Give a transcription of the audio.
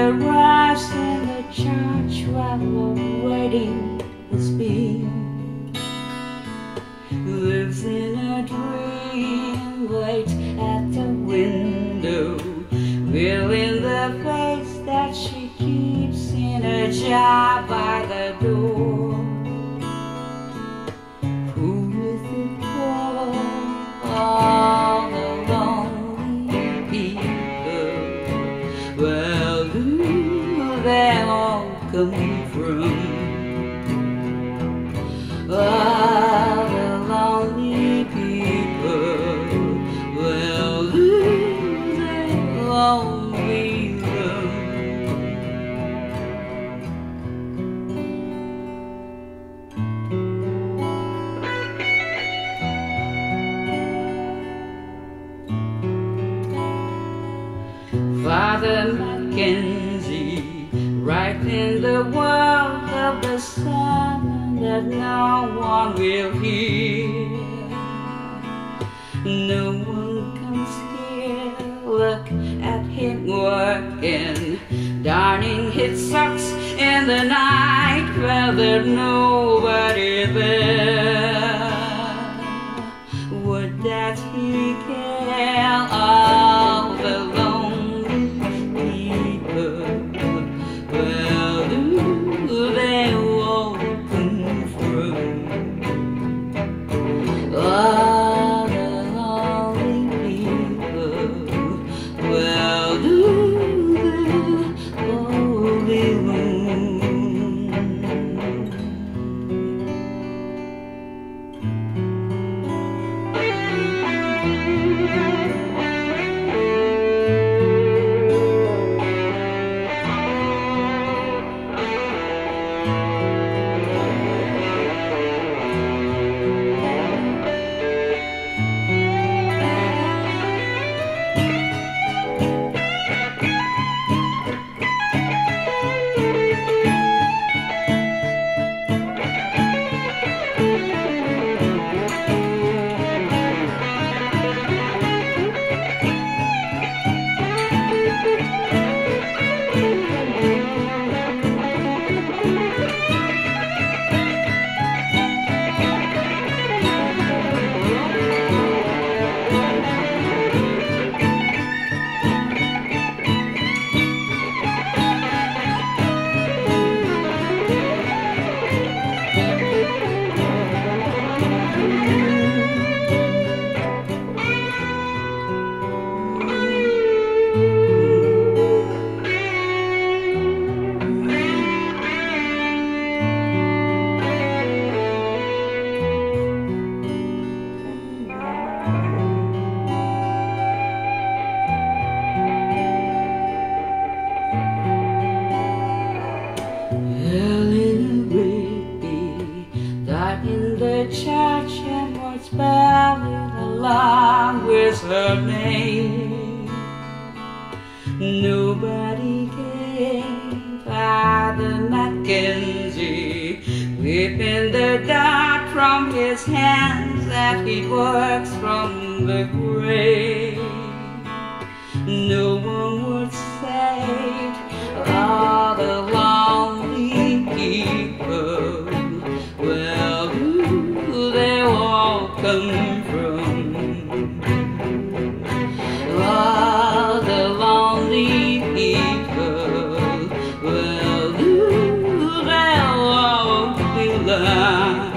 arrives in the church while awaiting his beam. Lives in a dream, waits at the window, feeling the face that she keeps in a jar by the door. Who is it for? All the lonely people. Where do they all come from? All the lonely people. Where do they all belong? Father Mackenzie, right in the world of the sun that no one will hear. No one comes here, look at him working, darning his socks in the night where there's nobody there. Would that he care all the lonely people? Where do they all come from? All the lonely people. Where do they all belong? Eleanor Rigby died in the church and was buried along with her name. Nobody came. Father Mackenzie, weeping the dark from his hands that he works from the grave. No one was saved. All the lonely people. Where do they all come from? All the lonely people. Where do they all belong?